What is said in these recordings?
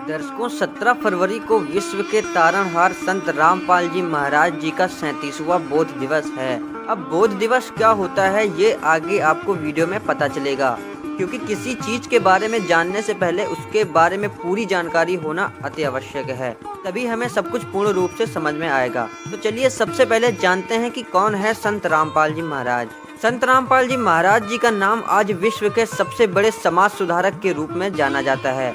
दर्शकों 17 फरवरी को विश्व के तारणहार संत रामपाल जी महाराज जी का 37वां बोध दिवस है। अब बोध दिवस क्या होता है ये आगे आपको वीडियो में पता चलेगा, क्योंकि किसी चीज के बारे में जानने से पहले उसके बारे में पूरी जानकारी होना अति आवश्यक है, तभी हमें सब कुछ पूर्ण रूप से समझ में आएगा। तो चलिए सबसे पहले जानते हैं कि कौन है संत रामपाल जी महाराज। संत रामपाल जी महाराज जी का नाम आज विश्व के सबसे बड़े समाज सुधारक के रूप में जाना जाता है।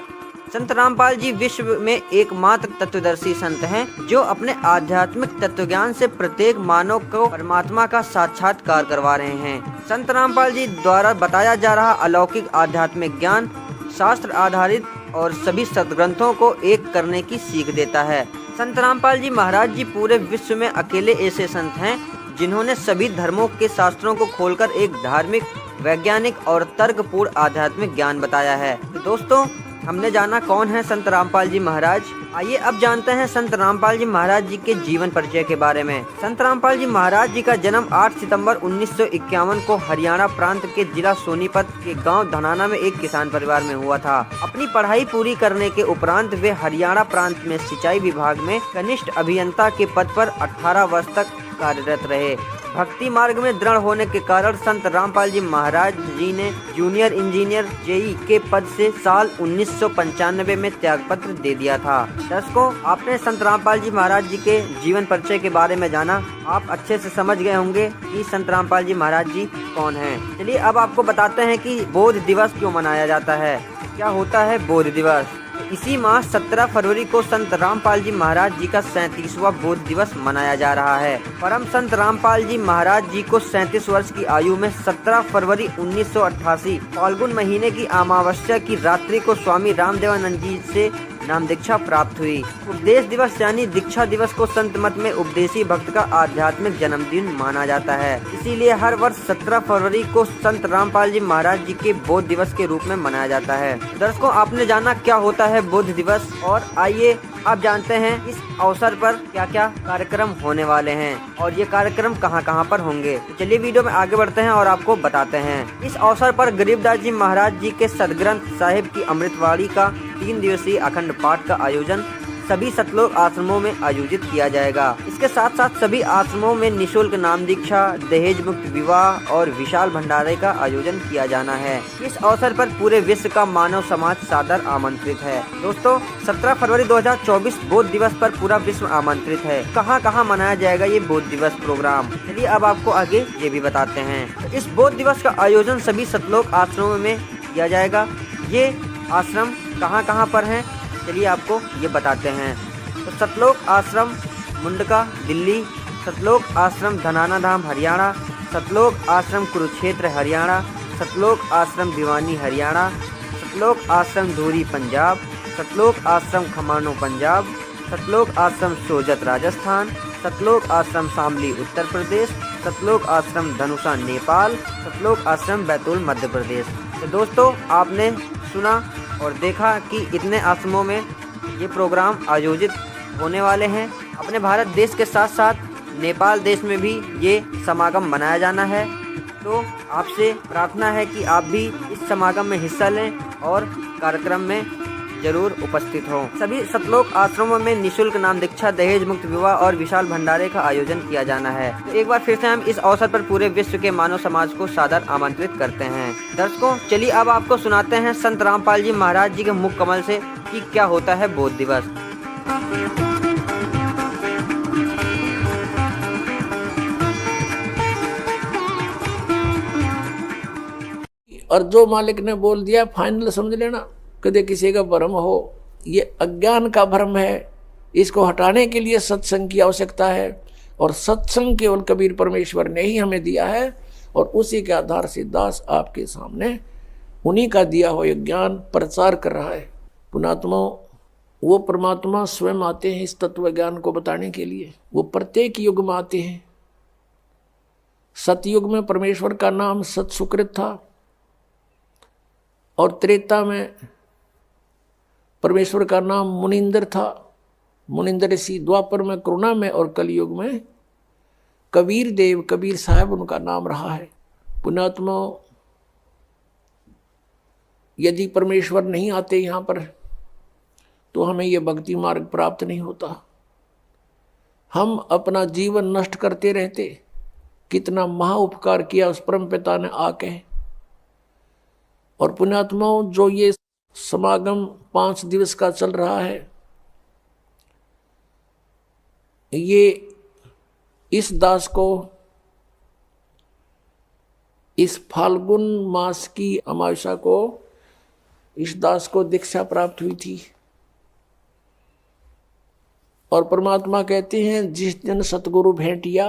संत रामपाल जी विश्व में एकमात्र तत्वदर्शी संत हैं जो अपने आध्यात्मिक तत्वज्ञान से प्रत्येक मानव को परमात्मा का साक्षात्कार करवा रहे हैं। संत रामपाल जी द्वारा बताया जा रहा अलौकिक आध्यात्मिक ज्ञान शास्त्र आधारित और सभी सद्ग्रंथों को एक करने की सीख देता है। संत रामपाल जी महाराज जी पूरे विश्व में अकेले ऐसे संत हैं जिन्होंने सभी धर्मों के शास्त्रों को खोलकर एक धार्मिक, वैज्ञानिक और तर्कपूर्ण आध्यात्मिक ज्ञान बताया है। तो दोस्तों, हमने जाना कौन है संत रामपाल जी महाराज। आइए अब जानते हैं संत रामपाल जी महाराज जी के जीवन परिचय के बारे में। संत रामपाल जी महाराज जी का जन्म 8 सितंबर 1951 को हरियाणा प्रांत के जिला सोनीपत के गांव धनाना में एक किसान परिवार में हुआ था। अपनी पढ़ाई पूरी करने के उपरांत वे हरियाणा प्रांत में सिंचाई विभाग में कनिष्ठ अभियंता के पद पर 18 वर्ष तक कार्यरत रहे। भक्ति मार्ग में दृढ़ होने के कारण संत रामपाल जी महाराज जी ने जूनियर इंजीनियर जेई के पद से साल 1995 में त्यागपत्र दे दिया था। दर्शकों, आपने संत रामपाल जी महाराज जी के जीवन परिचय के बारे में जाना। आप अच्छे से समझ गए होंगे कि संत रामपाल जी महाराज जी कौन हैं। चलिए अब आपको बताते हैं कि बोध दिवस क्यों मनाया जाता है, क्या होता है बोध दिवस। इसी माह 17 फरवरी को संत रामपाल जी महाराज जी का 37वां बोध दिवस मनाया जा रहा है। परम संत रामपाल जी महाराज जी को 37 वर्ष की आयु में 17 फरवरी 1988 फाल्गुन महीने की अमावस्या की रात्रि को स्वामी रामदेवानंद जी से नाम दीक्षा प्राप्त हुई। उपदेश दिवस यानी दीक्षा दिवस को संत मत में उपदेशी भक्त का आध्यात्मिक जन्मदिन माना जाता है। इसीलिए हर वर्ष 17 फरवरी को संत रामपाल जी महाराज जी के बोध दिवस के रूप में मनाया जाता है। दर्शकों, आपने जाना क्या होता है बोध दिवस, और आइए अब जानते हैं इस अवसर पर क्या क्या कार्यक्रम होने वाले हैं और ये कार्यक्रम कहां कहां पर होंगे। तो चलिए वीडियो में आगे बढ़ते हैं और आपको बताते हैं। इस अवसर पर गरीबदास जी महाराज जी के सदग्रंथ साहिब की अमृतवाणी का 3 दिवसीय अखंड पाठ का आयोजन सभी सतलोक आश्रमों में आयोजित किया जाएगा। इसके साथ साथ सभी आश्रमों में निशुल्क नाम दीक्षा, दहेज मुक्त विवाह और विशाल भंडारे का आयोजन किया जाना है। इस अवसर पर पूरे विश्व का मानव समाज सादर आमंत्रित है। दोस्तों, 17 फरवरी 2024 बोध दिवस पर पूरा विश्व आमंत्रित है। कहां कहां मनाया जाएगा ये बोध दिवस प्रोग्राम, चलिए अब आपको आगे ये भी बताते हैं। इस बोध दिवस का आयोजन सभी सतलोक आश्रमों में किया जाएगा। ये आश्रम कहां कहां पर हैं, चलिए आपको ये बताते हैं। तो सतलोक आश्रम मुंडका दिल्ली, सतलोक आश्रम धनाना धाम हरियाणा, सतलोक आश्रम कुरुक्षेत्र हरियाणा, सतलोक आश्रम भिवानी हरियाणा, सतलोक आश्रम धूरी पंजाब, सतलोक आश्रम खमानो पंजाब, सतलोक आश्रम सोजत राजस्थान, सतलोक आश्रम शामली उत्तर प्रदेश, सतलोक आश्रम धनुषा नेपाल, सतलोक आश्रम बैतूल मध्य प्रदेश। तो दोस्तों, आपने सुना और देखा कि इतने आश्रमों में ये प्रोग्राम आयोजित होने वाले हैं। अपने भारत देश के साथ साथ नेपाल देश में भी ये समागम मनाया जाना है। तो आपसे प्रार्थना है कि आप भी इस समागम में हिस्सा लें और कार्यक्रम में जरूर उपस्थित हों। सभी सतलोक आश्रमों में निशुल्क नाम दीक्षा, दहेज मुक्त विवाह और विशाल भंडारे का आयोजन किया जाना है। तो एक बार फिर से हम इस अवसर पर पूरे विश्व के मानव समाज को सादर आमंत्रित करते हैं। दर्शकों, चलिए अब आपको सुनाते हैं संत रामपाल जी महाराज जी के मुख कमल से कि क्या होता है बोध दिवस। और जो मालिक ने बोल दिया फाइनल समझ लेना। कदे किसी का भ्रम हो, ये अज्ञान का भ्रम है। इसको हटाने के लिए सत्संग की आवश्यकता है, और सत्संग केवल कबीर परमेश्वर ने ही हमें दिया है, और उसी के आधार से दास आपके सामने उन्हीं का दिया हुआ ज्ञान प्रचार कर रहा है। पुणात्मा, वो परमात्मा स्वयं आते हैं इस तत्व ज्ञान को बताने के लिए। वो प्रत्येक युग में आते हैं। सतयुग में परमेश्वर का नाम सतसुकृत था, और त्रेता में परमेश्वर का नाम मुनिंदर था, मुनिंदर ऋषि। द्वापर में करुणा में, और कलयुग में कबीर देव, कबीर साहब उनका नाम रहा है। पुणात्मा, यदि परमेश्वर नहीं आते यहाँ पर तो हमें ये भक्ति मार्ग प्राप्त नहीं होता। हम अपना जीवन नष्ट करते रहते। कितना महा उपकार किया उस परम पिता ने आके। और पुण्यात्माओं, जो ये समागम 5 दिवस का चल रहा है, ये इस दास को इस फाल्गुन मास की अमावस्या को इस दास को दीक्षा प्राप्त हुई थी। और परमात्मा कहते हैं, जिस दिन सतगुरु भेंटिया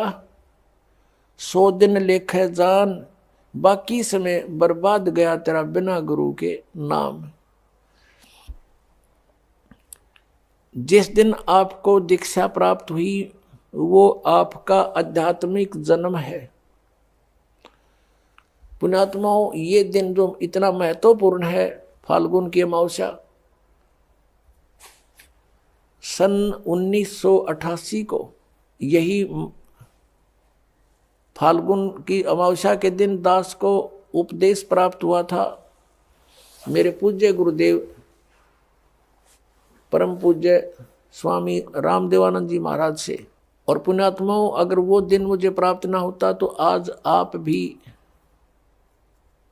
100 दिन लेखे जान, बाकी समय बर्बाद गया तेरा बिना गुरु के नाम। जिस दिन आपको दीक्षा प्राप्त हुई वो आपका आध्यात्मिक जन्म है। पुण्यात्माओं, ये दिन जो इतना महत्वपूर्ण है, फाल्गुन की अमावस्या, सन 1988 को यही फाल्गुन की अमावस्या के दिन दास को उपदेश प्राप्त हुआ था मेरे पूज्य गुरुदेव परम पूज्य स्वामी रामदेवानंद जी महाराज से। और पुण्यात्माओं, अगर वो दिन मुझे प्राप्त ना होता तो आज आप भी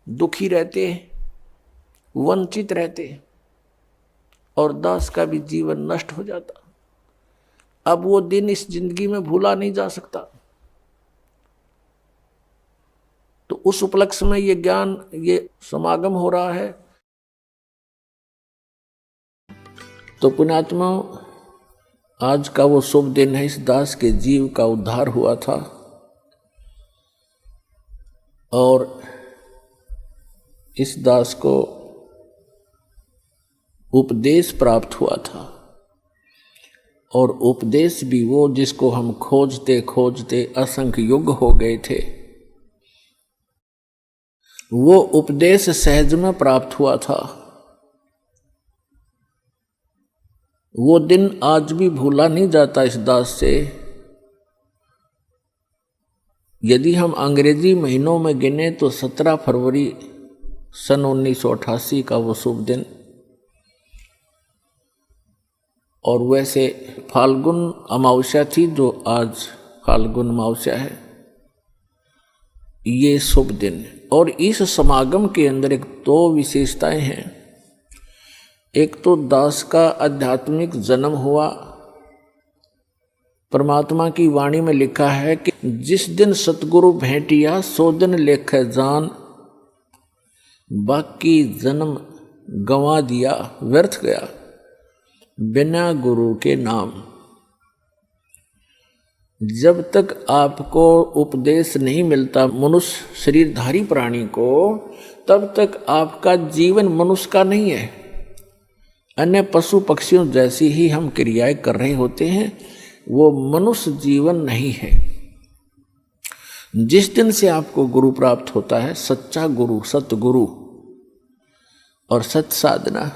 दुखी रहते, वंचित रहते और दास का भी जीवन नष्ट हो जाता। अब वो दिन इस जिंदगी में भूला नहीं जा सकता। तो उस उपलक्ष्य में ये ज्ञान, ये समागम हो रहा है। तो पुण्यात्मा, आज का वो शुभ दिन है। इस दास के जीव का उद्धार हुआ था और इस दास को उपदेश प्राप्त हुआ था। और उपदेश भी वो जिसको हम खोजते खोजते असंख्य युग हो गए थे, वो उपदेश सहज में प्राप्त हुआ था। वो दिन आज भी भूला नहीं जाता इस दास से। यदि हम अंग्रेजी महीनों में गिने तो 17 फरवरी सन 1988 का वो शुभ दिन, और वैसे फाल्गुन अमावस्या थी जो आज फाल्गुन अमावस्या है, ये शुभ दिन। और इस समागम के अंदर एक दो विशेषताएं हैं। एक तो दास का आध्यात्मिक जन्म हुआ। परमात्मा की वाणी में लिखा है कि जिस दिन सतगुरु भेंटिया 100 दिन लेखे जान, बाकी जन्म गंवा दिया व्यर्थ गया बिना गुरु के नाम। जब तक आपको उपदेश नहीं मिलता मनुष्य शरीरधारी प्राणी को, तब तक आपका जीवन मनुष्य का नहीं है। अन्य पशु पक्षियों जैसी ही हम क्रियाएं कर रहे होते हैं, वो मनुष्य जीवन नहीं है। जिस दिन से आपको गुरु प्राप्त होता है, सच्चा गुरु, सतगुरु और सत साधना,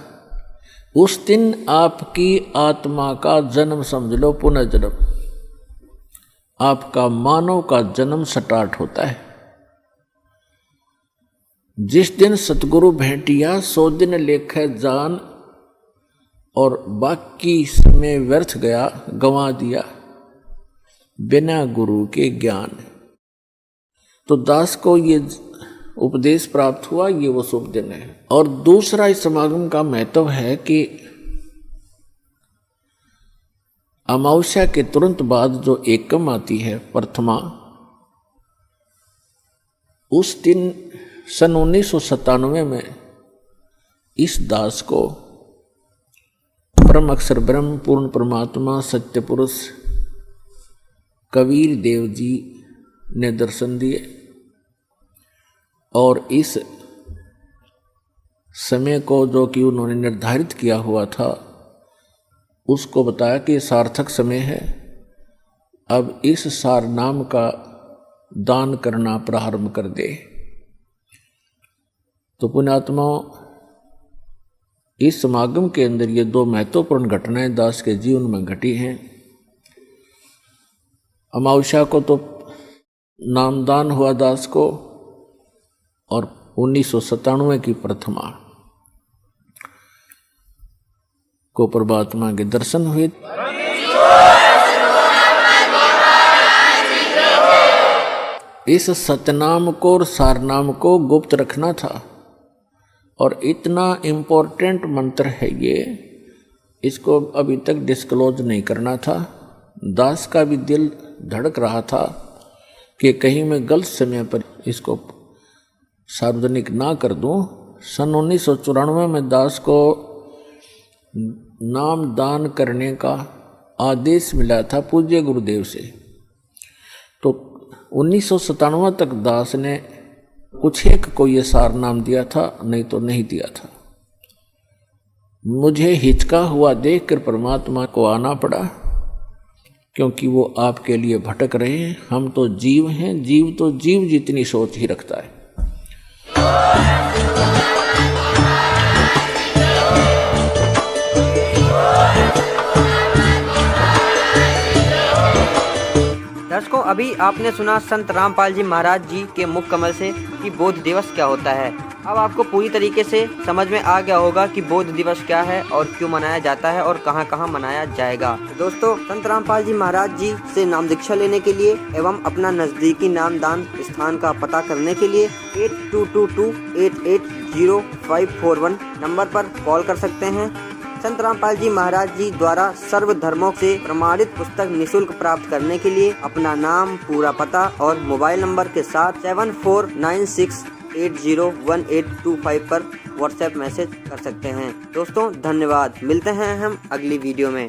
उस दिन आपकी आत्मा का जन्म समझ लो, पुनर्जन्म, आपका मानव का जन्म स्टार्ट होता है। जिस दिन सतगुरु भेंटिया 100 दिन लेखे जान और बाकी समय व्यर्थ गया, गंवा दिया बिना गुरु के ज्ञान। तो दास को ये उपदेश प्राप्त हुआ, ये वो शुभ दिन है। और दूसरा इस समागम का महत्व है कि अमावस्या के तुरंत बाद जो एकम आती है, प्रथमा, उस दिन सन 1997 में इस दास को परम अक्षर ब्रह्म पूर्ण परमात्मा सत्य पुरुष कबीर देव जी ने दर्शन दिए और इस समय को जो कि उन्होंने निर्धारित किया हुआ था, उसको बताया कि सार्थक समय है, अब इस सार नाम का दान करना प्रारंभ कर दे। तो पुण्यात्माओं, इस समागम के अंदर ये दो महत्वपूर्ण घटनाएं दास के जीवन में घटी हैं। अमावस्या को तो नामदान हुआ दास को, और 1997 की प्रथमा। को परमात्मा के दर्शन हुए। इस सतनाम को और सारनाम को गुप्त रखना था और इतना इम्पोर्टेंट मंत्र है ये, इसको अभी तक डिस्क्लोज नहीं करना था। दास का भी दिल धड़क रहा था कि कहीं मैं गलत समय पर इसको सार्वजनिक ना कर दूं। सन 1994 में दास को नाम दान करने का आदेश मिला था पूज्य गुरुदेव से। तो 1997 तक दास ने कुछ एक को ये सार नाम दिया था, नहीं तो नहीं दिया था। मुझे हिचका हुआ देखकर परमात्मा को आना पड़ा, क्योंकि वो आपके लिए भटक रहे हैं। हम तो जीव हैं, जीव तो जीव जितनी सोच ही रखता है। दर्शकों, अभी आपने सुना संत रामपाल जी महाराज जी के मुख कमल से कि बोध दिवस क्या होता है। अब आपको पूरी तरीके से समझ में आ गया होगा कि बोध दिवस क्या है और क्यों मनाया जाता है और कहां कहां मनाया जाएगा। दोस्तों, संत रामपाल जी महाराज जी से नाम दीक्षा लेने के लिए एवं अपना नजदीकी नामदान स्थान का पता करने के लिए 8222880541 नंबर पर कॉल कर सकते हैं। संत रामपाल जी महाराज जी द्वारा सर्व धर्मों से प्रमाणित पुस्तक निःशुल्क प्राप्त करने के लिए अपना नाम, पूरा पता और मोबाइल नंबर के साथ 7496801825 पर व्हाट्सएप मैसेज कर सकते हैं। दोस्तों, धन्यवाद। मिलते हैं हम अगली वीडियो में।